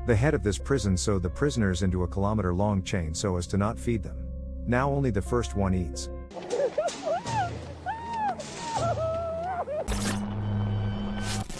The head of this prison sewed the prisoners into a kilometer-long chain so as to not feed them. Now only the first one eats.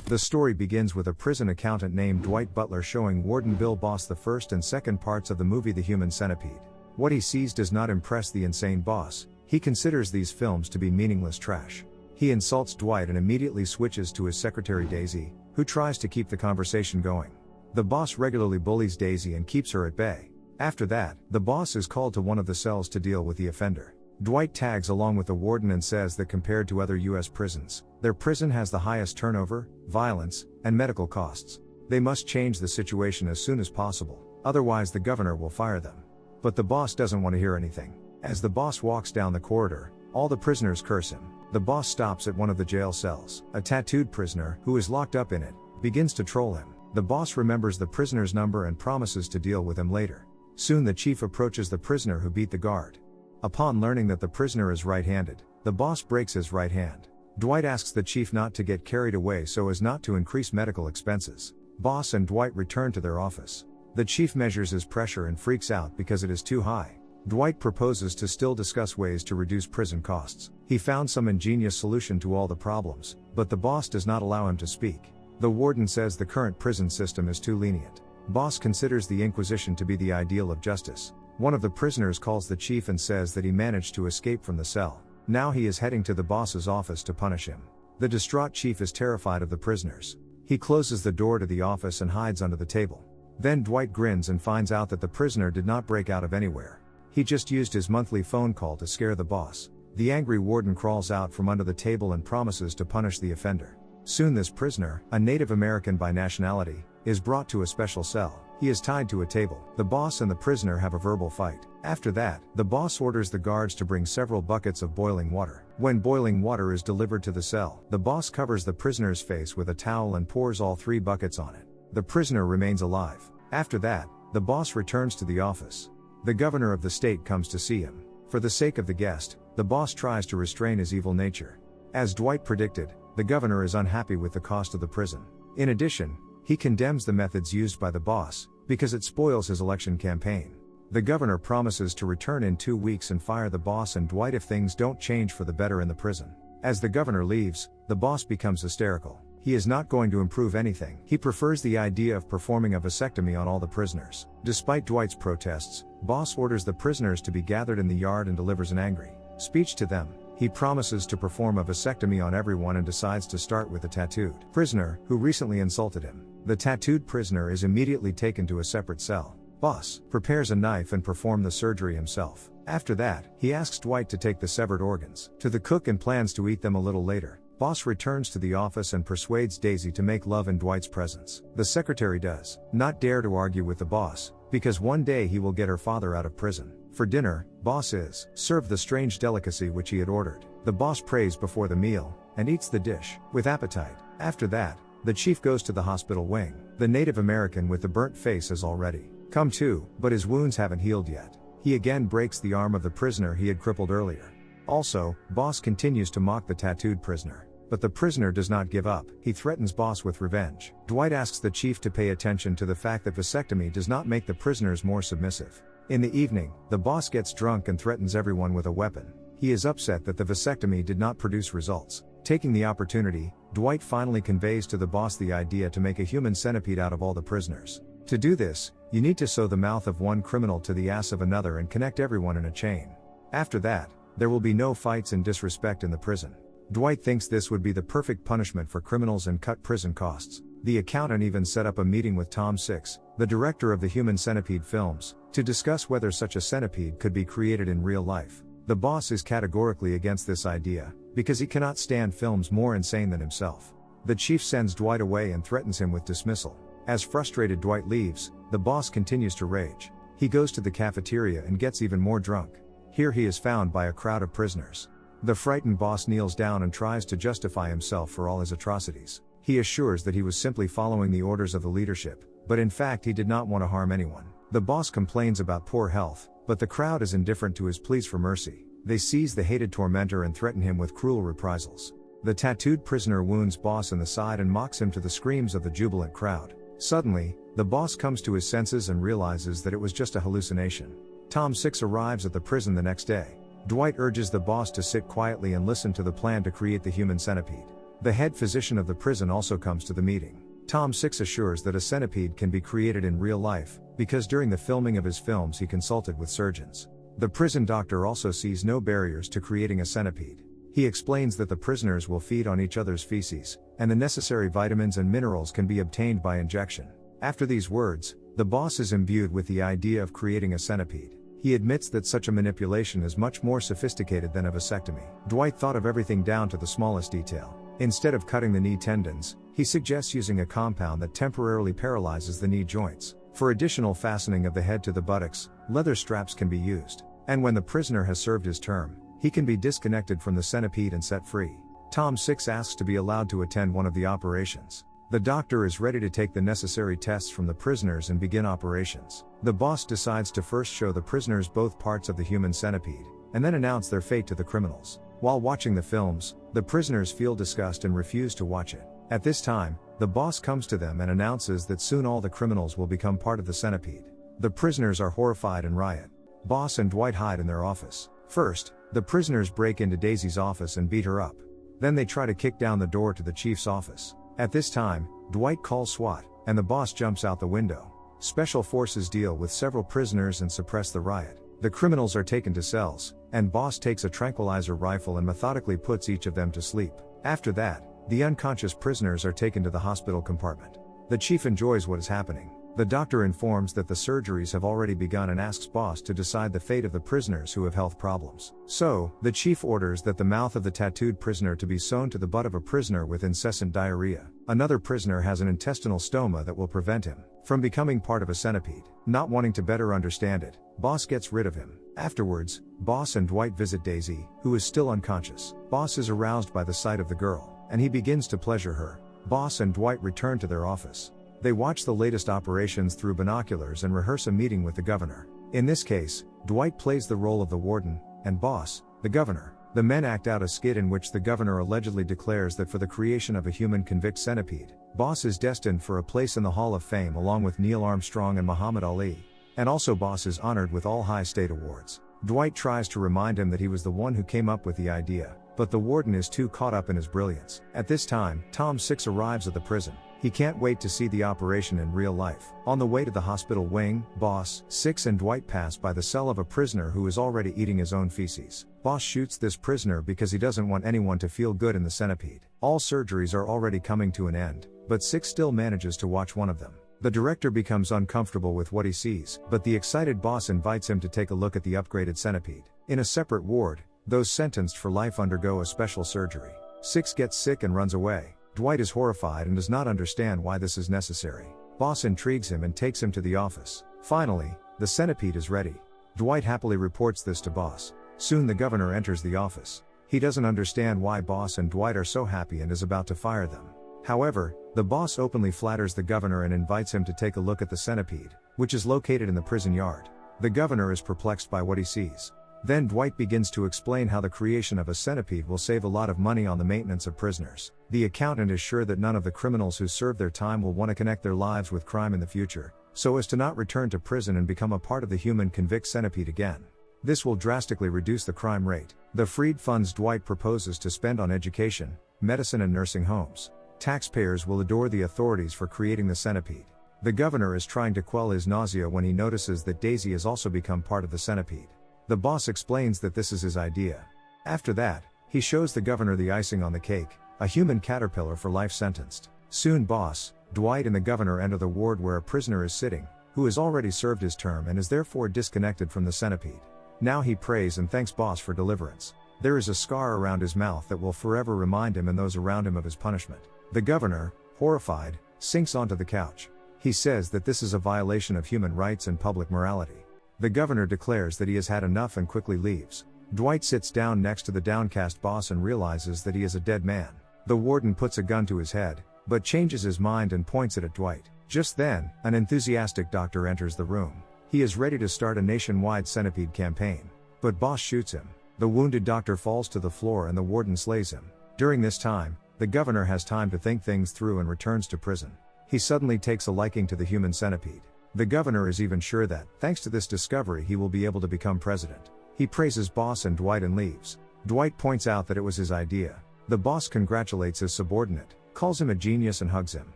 The story begins with a prison accountant named Dwight Butler showing Warden Bill Boss the first and second parts of the movie The Human Centipede. What he sees does not impress the insane boss. He considers these films to be meaningless trash. He insults Dwight and immediately switches to his secretary Daisy, who tries to keep the conversation going. The boss regularly bullies Daisy and keeps her at bay. After that, the boss is called to one of the cells to deal with the offender. Dwight tags along with the warden and says that compared to other U.S. prisons, their prison has the highest turnover, violence, and medical costs. They must change the situation as soon as possible, otherwise the governor will fire them. But the boss doesn't want to hear anything. As the boss walks down the corridor, all the prisoners curse him. The boss stops at one of the jail cells. A tattooed prisoner, who is locked up in it, begins to troll him. The boss remembers the prisoner's number and promises to deal with him later. Soon the chief approaches the prisoner who beat the guard. Upon learning that the prisoner is right-handed, the boss breaks his right hand. Dwight asks the chief not to get carried away so as not to increase medical expenses. Boss and Dwight return to their office. The chief measures his pressure and freaks out because it is too high. Dwight proposes to still discuss ways to reduce prison costs. He found some ingenious solution to all the problems, but the boss does not allow him to speak. The warden says the current prison system is too lenient. Boss considers the Inquisition to be the ideal of justice. One of the prisoners calls the chief and says that he managed to escape from the cell. Now he is heading to the boss's office to punish him. The distraught chief is terrified of the prisoners. He closes the door to the office and hides under the table. Then Dwight grins and finds out that the prisoner did not break out of anywhere. He just used his monthly phone call to scare the boss. The angry warden crawls out from under the table and promises to punish the offender. Soon this prisoner, a Native American by nationality, is brought to a special cell. He is tied to a table. The boss and the prisoner have a verbal fight. After that, the boss orders the guards to bring several buckets of boiling water. When boiling water is delivered to the cell, the boss covers the prisoner's face with a towel and pours all 3 buckets on it. The prisoner remains alive. After that, the boss returns to the office. The governor of the state comes to see him. For the sake of the guest, the boss tries to restrain his evil nature. As Dwight predicted, the governor is unhappy with the cost of the prison. In addition, he condemns the methods used by the boss, because it spoils his election campaign. The governor promises to return in 2 weeks and fire the boss and Dwight if things don't change for the better in the prison. As the governor leaves, the boss becomes hysterical. He is not going to improve anything. He prefers the idea of performing a vasectomy on all the prisoners. Despite Dwight's protests, boss orders the prisoners to be gathered in the yard and delivers an angry speech to them. He promises to perform a vasectomy on everyone and decides to start with the tattooed prisoner, who recently insulted him. The tattooed prisoner is immediately taken to a separate cell. Boss prepares a knife and performs the surgery himself. After that, he asks Dwight to take the severed organs to the cook and plans to eat them a little later. Boss returns to the office and persuades Daisy to make love in Dwight's presence. The secretary does not dare to argue with the boss, because one day he will get her father out of prison. For dinner, boss is served the strange delicacy which he had ordered. The boss prays before the meal, and eats the dish with appetite. After that, the chief goes to the hospital wing. The Native American with the burnt face has already come to, but his wounds haven't healed yet. He again breaks the arm of the prisoner he had crippled earlier. Also, boss continues to mock the tattooed prisoner. But the prisoner does not give up. He threatens boss with revenge. Dwight asks the chief to pay attention to the fact that vasectomy does not make the prisoners more submissive. In the evening, the boss gets drunk and threatens everyone with a weapon. He is upset that the vasectomy did not produce results. Taking the opportunity, Dwight finally conveys to the boss the idea to make a human centipede out of all the prisoners. To do this, you need to sew the mouth of one criminal to the ass of another and connect everyone in a chain. After that, there will be no fights and disrespect in the prison. Dwight thinks this would be the perfect punishment for criminals and cut prison costs. The accountant even set up a meeting with Tom Six, the director of the Human Centipede films, to discuss whether such a centipede could be created in real life. The boss is categorically against this idea, because he cannot stand films more insane than himself. The chief sends Dwight away and threatens him with dismissal. As frustrated Dwight leaves, the boss continues to rage. He goes to the cafeteria and gets even more drunk. Here he is found by a crowd of prisoners. The frightened boss kneels down and tries to justify himself for all his atrocities. He assures that he was simply following the orders of the leadership, but in fact he did not want to harm anyone. The boss complains about poor health, but the crowd is indifferent to his pleas for mercy. They seize the hated tormentor and threaten him with cruel reprisals. The tattooed prisoner wounds boss in the side and mocks him to the screams of the jubilant crowd. Suddenly, the boss comes to his senses and realizes that it was just a hallucination. Tom 6 arrives at the prison the next day. Dwight urges the boss to sit quietly and listen to the plan to create the human centipede. The head physician of the prison also comes to the meeting. Tom 6 assures that a centipede can be created in real life, because during the filming of his films he consulted with surgeons. The prison doctor also sees no barriers to creating a centipede. He explains that the prisoners will feed on each other's feces, and the necessary vitamins and minerals can be obtained by injection. After these words, the boss is imbued with the idea of creating a centipede. He admits that such a manipulation is much more sophisticated than a vasectomy. Dwight thought of everything down to the smallest detail. Instead of cutting the knee tendons, he suggests using a compound that temporarily paralyzes the knee joints. For additional fastening of the head to the buttocks, leather straps can be used. And when the prisoner has served his term, he can be disconnected from the centipede and set free. Tom 6 asks to be allowed to attend one of the operations. The doctor is ready to take the necessary tests from the prisoners and begin operations. The boss decides to first show the prisoners both parts of the human centipede, and then announce their fate to the criminals. While watching the films, the prisoners feel disgust and refuse to watch it. At this time, the boss comes to them and announces that soon all the criminals will become part of the centipede. The prisoners are horrified and riot. Boss and Dwight hide in their office. First, the prisoners break into Daisy's office and beat her up. Then they try to kick down the door to the chief's office. At this time, Dwight calls SWAT, and the boss jumps out the window. Special forces deal with several prisoners and suppress the riot. The criminals are taken to cells, and boss takes a tranquilizer rifle and methodically puts each of them to sleep. After that, the unconscious prisoners are taken to the hospital compartment. The chief enjoys what is happening. The doctor informs that the surgeries have already begun and asks boss to decide the fate of the prisoners who have health problems. So, the chief orders that the mouth of the tattooed prisoner to be sewn to the butt of a prisoner with incessant diarrhea. Another prisoner has an intestinal stoma that will prevent him from becoming part of a centipede. Not wanting to better understand it, boss gets rid of him. Afterwards, boss and Dwight visit Daisy, who is still unconscious. Boss is aroused by the sight of the girl, and he begins to pleasure her. Boss and Dwight return to their office. They watch the latest operations through binoculars and rehearse a meeting with the governor. In this case, Dwight plays the role of the warden, and boss, the governor. The men act out a skit in which the governor allegedly declares that for the creation of a human convict centipede, boss is destined for a place in the Hall of Fame along with Neil Armstrong and Muhammad Ali. And also boss is honored with all high state awards. Dwight tries to remind him that he was the one who came up with the idea, but the warden is too caught up in his brilliance. At this time, Tom 6 arrives at the prison. He can't wait to see the operation in real life. On the way to the hospital wing, boss, 6 and Dwight pass by the cell of a prisoner who is already eating his own feces. Boss shoots this prisoner because he doesn't want anyone to feel good in the centipede. All surgeries are already coming to an end, but 6 still manages to watch one of them. The director becomes uncomfortable with what he sees, but the excited boss invites him to take a look at the upgraded centipede. In a separate ward, those sentenced for life undergo a special surgery. 6 gets sick and runs away. Dwight is horrified and does not understand why this is necessary. Boss intrigues him and takes him to the office. Finally, the centipede is ready. Dwight happily reports this to boss. Soon the governor enters the office. He doesn't understand why boss and Dwight are so happy and is about to fire them. However, the boss openly flatters the governor and invites him to take a look at the centipede, which is located in the prison yard. The governor is perplexed by what he sees. Then Dwight begins to explain how the creation of a centipede will save a lot of money on the maintenance of prisoners. The accountant is sure that none of the criminals who serve their time will want to connect their lives with crime in the future, so as to not return to prison and become a part of the human convict centipede again. This will drastically reduce the crime rate. The freed funds Dwight proposes to spend on education, medicine and nursing homes. Taxpayers will adore the authorities for creating the centipede. The governor is trying to quell his nausea when he notices that Daisy has also become part of the centipede. The boss explains that this is his idea. After that, he shows the governor the icing on the cake, a human caterpillar for life sentenced. Soon boss, Dwight and the governor enter the ward where a prisoner is sitting, who has already served his term and is therefore disconnected from the centipede. Now he prays and thanks boss for deliverance. There is a scar around his mouth that will forever remind him and those around him of his punishment. The governor, horrified, sinks onto the couch. He says that this is a violation of human rights and public morality. The governor declares that he has had enough and quickly leaves. Dwight sits down next to the downcast boss and realizes that he is a dead man. The warden puts a gun to his head, but changes his mind and points it at Dwight. Just then, an enthusiastic doctor enters the room. He is ready to start a nationwide centipede campaign. But boss shoots him. The wounded doctor falls to the floor and the warden slays him. During this time, the governor has time to think things through and returns to prison. He suddenly takes a liking to the human centipede. The governor is even sure that, thanks to this discovery, he will be able to become president. He praises boss and Dwight and leaves. Dwight points out that it was his idea. The boss congratulates his subordinate, calls him a genius and hugs him.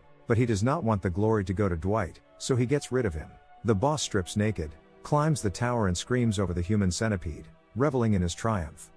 But he does not want the glory to go to Dwight, so he gets rid of him. The boss strips naked, climbs the tower and screams over the human centipede, reveling in his triumph.